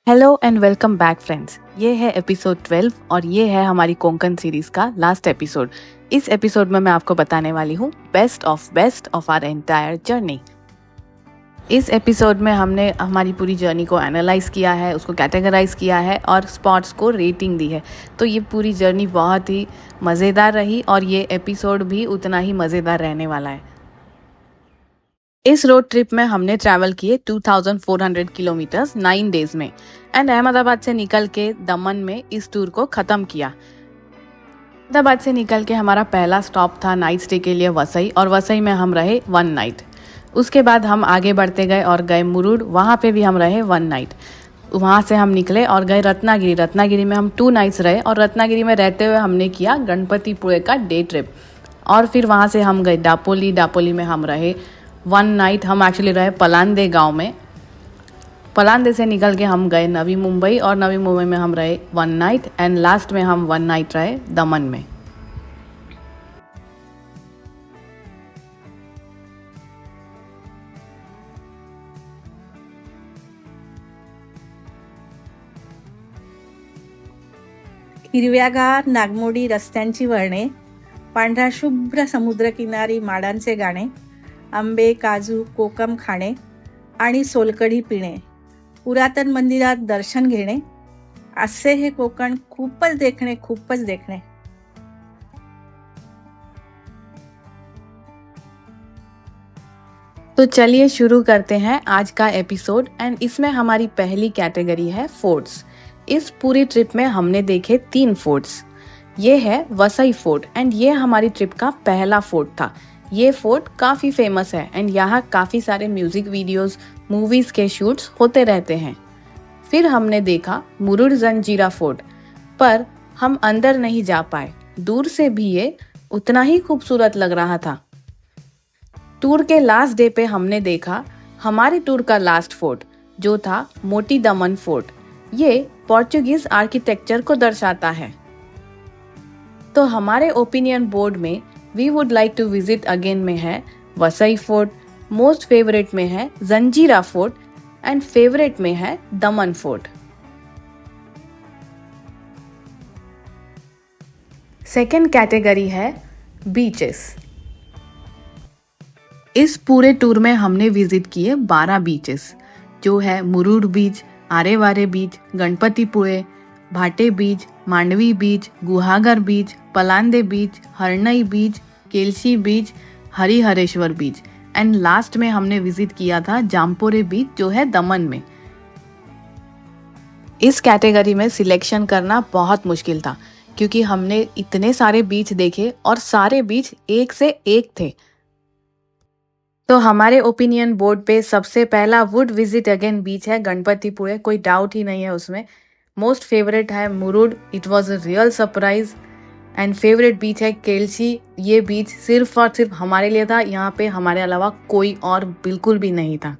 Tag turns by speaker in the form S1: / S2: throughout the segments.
S1: Hello and welcome back friends. ये है episode 12 और ये है हमारी कोंकण सीरीज का लास्ट एपिसोड। इस एपिसोड में मैं आपको बताने वाली हूँ best of our entire journey. इस एपिसोड में हमने हमारी पूरी जर्नी को एनालाइज किया है, उसको कैटेगराइज किया है और स्पॉट्स को रेटिंग दी है। तो ये पूरी जर्नी बहुत ही मज़ेदार रही और ये एपिसोड भी उतना ही मज़ेदार रहने वाला है। इस रोड ट्रिप में हमने ट्रैवल किए 2400 किलोमीटर्स 9 डेज में एंड अहमदाबाद से निकल के दमन में इस टूर को ख़त्म किया। अहमदाबाद से निकल के हमारा पहला स्टॉप था नाइट स्टे के लिए वसई, और वसई में हम रहे 1 नाइट। उसके बाद हम आगे बढ़ते गए और गए मुरुड, वहाँ पे भी हम रहे 1 नाइट। वहाँ से हम निकले और गए रत्नागिरी। रत्नागिरी में हम 2 नाइट्स रहे और रत्नागिरी में रहते हुए हमने किया गणपतिपुळे का डे ट्रिप। और फिर वहाँ से हम गए डापोली। डापोली में हम रहे 1 नाइट। हम एक्चुअली रहे पलांदे गांव में। पलांदे से निकल के हम गए नवी मुंबई और नवी मुंबई में हम रहे 1 नाइट एंड लास्ट में हम 1 नाइट रहे दमन में।
S2: हिरव्यागार नागमोडी रस्त्यांची वळणे, पांढरा शुभ्र समुद्रकिनारी माडांचे गाणे, आंबे काजू कोकम खाणे आणि सोलकढी पिणे, पुरातन मंदिरात दर्शन घेणे, असे हे कोकण खूपच देखणे।
S1: तो चलिए शुरू करते हैं आज का एपिसोड एंड इसमें हमारी पहली कैटेगरी है फोर्ट्स। इस पूरी ट्रिप में हमने देखे 3 फोर्ट्स। ये है वसई फोर्ट एंड ये हमारी ट्रिप का पहला फोर्ट था। ये फोर्ट काफ़ी फेमस है एंड यहाँ काफ़ी सारे म्यूज़िक वीडियोस, मूवीज़ के शूट्स होते रहते हैं। फिर हमने देखा मुरुड जंजीरा फोर्ट, पर हम अंदर नहीं जा पाए। दूर से भी ये उतना ही खूबसूरत लग रहा था। टूर के लास्ट डे पे हमने देखा हमारे टूर का लास्ट फोर्ट, जो था मोटी दमन फोर्ट। ये पोर्चुगीज आर्किटेक्चर को दर्शाता है। तो हमारे ओपिनियन बोर्ड में we would like to visit again में है वसई फोर्ट, मोस्ट फेवरेट में है जंजीरा फोर्ट एंड फेवरेट में है दमन फोर्ट। सेकेंड कैटेगरी है बीचेस। इस पूरे टूर में हमने विजिट किए 12 बीचेस, जो है मुरुड बीच, आरेवारे बीच, गणपतिपुळे, भाटे बीच, मांडवी बीच, गुहागर बीच, पलांदे बीच, हरनई बीच, केलशी बीच, हरिहरेश्वर बीच एंड लास्ट में हमने विजिट किया था जामपोरे बीच, जो है दमन में। इस कैटेगरी में सिलेक्शन करना बहुत मुश्किल था क्योंकि हमने इतने सारे बीच देखे और सारे बीच एक से एक थे। तो हमारे ओपिनियन बोर्ड पे सबसे पहला वुड विजिट अगेन बीच है गणपतिपुळे, कोई डाउट ही नहीं है उसमें। मोस्ट फेवरेट है Murud, it was a real surprise and favourite beach है केलशी। ये बीच सिर्फ और सिर्फ हमारे लिए था, यहाँ पे हमारे अलावा कोई और बिल्कुल भी नहीं था।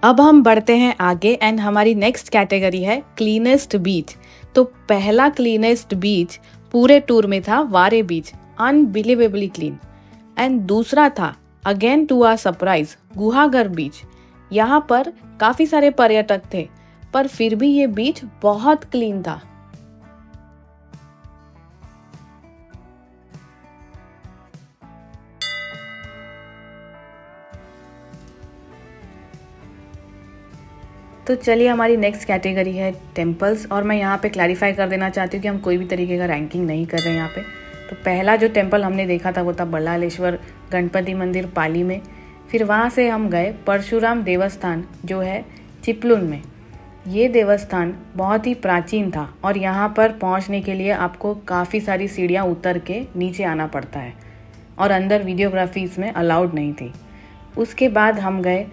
S1: अब हम बढ़ते हैं आगे एंड हमारी नेक्स्ट कैटेगरी है क्लीनेस्ट बीच। तो पहला क्लीनेस्ट बीच पूरे टूर में था वारे बीच, अनबिलीवेबली क्लीन। एंड दूसरा था again to our surprise Guhagar beach. यहाँ पर काफी सारे पर्यटक थे पर फिर भी ये बीच बहुत क्लीन था। तो चलिए हमारी नेक्स्ट कैटेगरी है टेम्पल्स, और मैं यहाँ पे क्लैरिफाई कर देना चाहती हूँ कि हम कोई भी तरीके का रैंकिंग नहीं कर रहे हैं यहाँ पे। तो पहला जो टेम्पल हमने देखा था वो था बल्लालेश्वर गणपति मंदिर पाली में। फिर वहाँ से हम गए परशुराम देवस्थान, जो है चिपलुन में। ये देवस्थान बहुत ही प्राचीन था और यहाँ पर पहुँचने के लिए आपको काफ़ी सारी सीढ़ियाँ उतर के नीचे आना पड़ता है और अंदर वीडियोग्राफी इसमें अलाउड नहीं थी। उसके बाद हम गए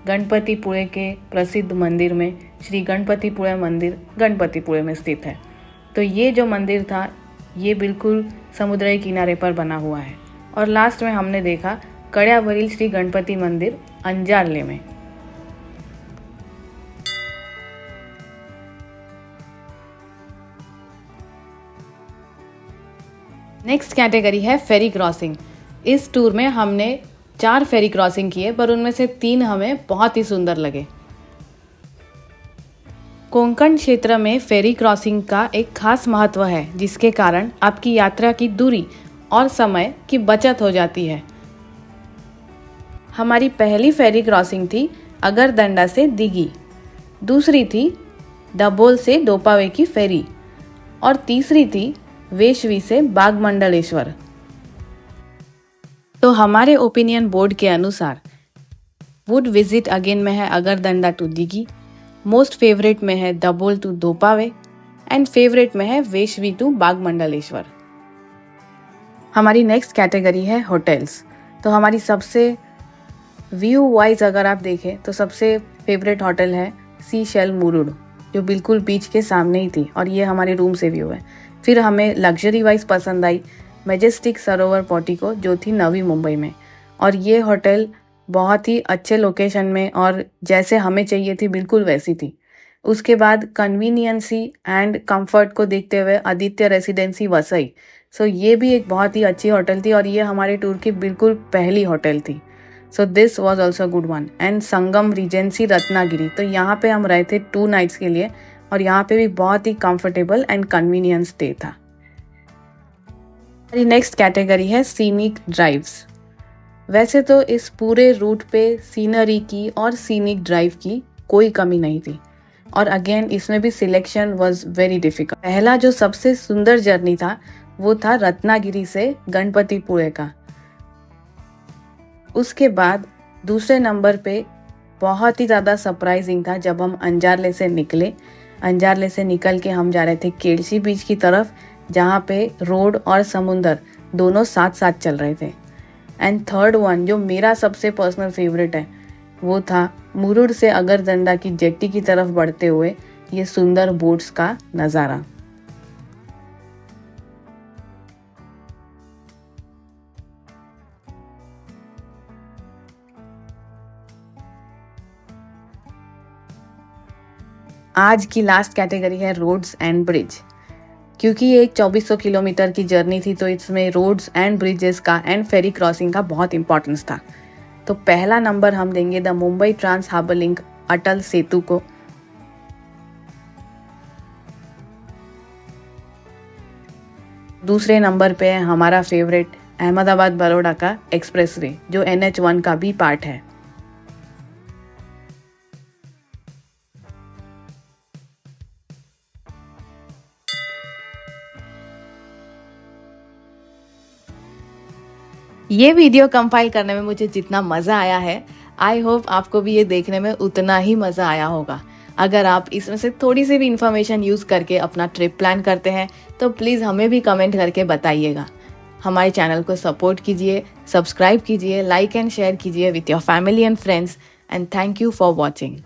S1: गणपतिपुळे के प्रसिद्ध मंदिर में श्री गणपतिपुळे मंदिर गणपतिपुळे में स्थित है। तो ये जो मंदिर था ये बिल्कुल समुद्र के किनारे पर बना हुआ है। और लास्ट में हमने देखा कड़ियावरील श्री गणपति मंदिर अंजारले में। नेक्स्ट कैटेगरी है फेरी क्रॉसिंग। इस टूर में हमने 4 फेरी क्रॉसिंग किए, पर उनमें से 3 हमें बहुत ही सुंदर लगे। कोंकण क्षेत्र में फेरी क्रॉसिंग का एक खास महत्व है, जिसके कारण आपकी यात्रा की दूरी और समय की बचत हो जाती है। हमारी पहली फेरी क्रॉसिंग थी अगरदंडा से दिघी, दूसरी थी डबोल से दोपावे की फेरी और तीसरी थी वेशवी से बागमंडलेश्वर। तो हमारे ओपिनियन बोर्ड के अनुसार वुड विजिट अगेन में है अगरदंडा टू दिघी, मोस्ट फेवरेट में है डबोल टू दोपावे एंड फेवरेट में है वेशवी टू बागमंडलेश्वर। हमारी नेक्स्ट कैटेगरी है होटल्स। तो हमारी सबसे व्यू वाइज अगर आप देखें तो सबसे फेवरेट होटल है सी शेल मुरुड, जो बिल्कुल बीच के सामने ही थी और ये हमारे रूम से व्यू है। फिर हमें लग्जरी वाइज पसंद आई मैजेस्टिक सरोवर पोर्टिको, जो थी नवी मुंबई में, और ये होटल बहुत ही अच्छे लोकेशन में और जैसे हमें चाहिए थी बिल्कुल वैसी थी। उसके बाद कन्वीनियंसी एंड कंफर्ट को देखते हुए आदित्य रेसिडेंसी वसई, सो ये भी एक बहुत ही अच्छी होटल थी और ये हमारे टूर की बिल्कुल पहली होटल थी। So this was also good one. And Sangam Regency Ratnagiri, तो यहाँ पे हम रहे थे 2 नाइट्स के लिए और यहाँ पे भी बहुत ही कंफर्टेबल एंड कन्वीनियंस स्टे था। हमारी नेक्स्ट कैटेगरी है सीनिक ड्राइव्स। वैसे तो इस पूरे रूट पे सीनरी की और सीनिक ड्राइव की कोई कमी नहीं थी और अगेन इसमें भी सिलेक्शन वाज वेरी डिफिकल्ट। पहला जो सबसे सुंदर जर्नी था वो था रत्नागिरी से गणपतिपुळे का। उसके बाद दूसरे नंबर पे बहुत ही ज़्यादा सरप्राइजिंग था जब हम अंजारले से निकले। अंजारले से निकल के हम जा रहे थे केड़सी बीच की तरफ, जहाँ पे रोड और समुंदर दोनों साथ साथ चल रहे थे। एंड थर्ड वन जो मेरा सबसे पर्सनल फेवरेट है वो था मुरुड से अगरदंडा की जेट्टी की तरफ बढ़ते हुए ये सुंदर बोट्स का नज़ारा। आज की लास्ट कैटेगरी है रोड्स एंड ब्रिज। क्योंकि ये एक 2400 किलोमीटर की जर्नी थी तो इसमें रोड्स एंड ब्रिजेस का एंड फेरी क्रॉसिंग का बहुत इंपॉर्टेंस था। तो पहला नंबर हम देंगे the Mumbai trans harbour link Atal Setu को। दूसरे नंबर पे है हमारा फेवरेट अहमदाबाद बड़ौदा का एक्सप्रेसवे, जो NH1 का भी पार्ट है। ये वीडियो कंपाइल करने में मुझे जितना मज़ा आया है, आई होप आपको भी ये देखने में उतना ही मज़ा आया होगा। अगर आप इसमें से थोड़ी सी भी इन्फॉर्मेशन यूज़ करके अपना ट्रिप प्लान करते हैं तो प्लीज़ हमें भी कमेंट करके बताइएगा। हमारे चैनल को सपोर्ट कीजिए, सब्सक्राइब कीजिए, लाइक एंड शेयर कीजिए with your family and friends, and thank you for watching.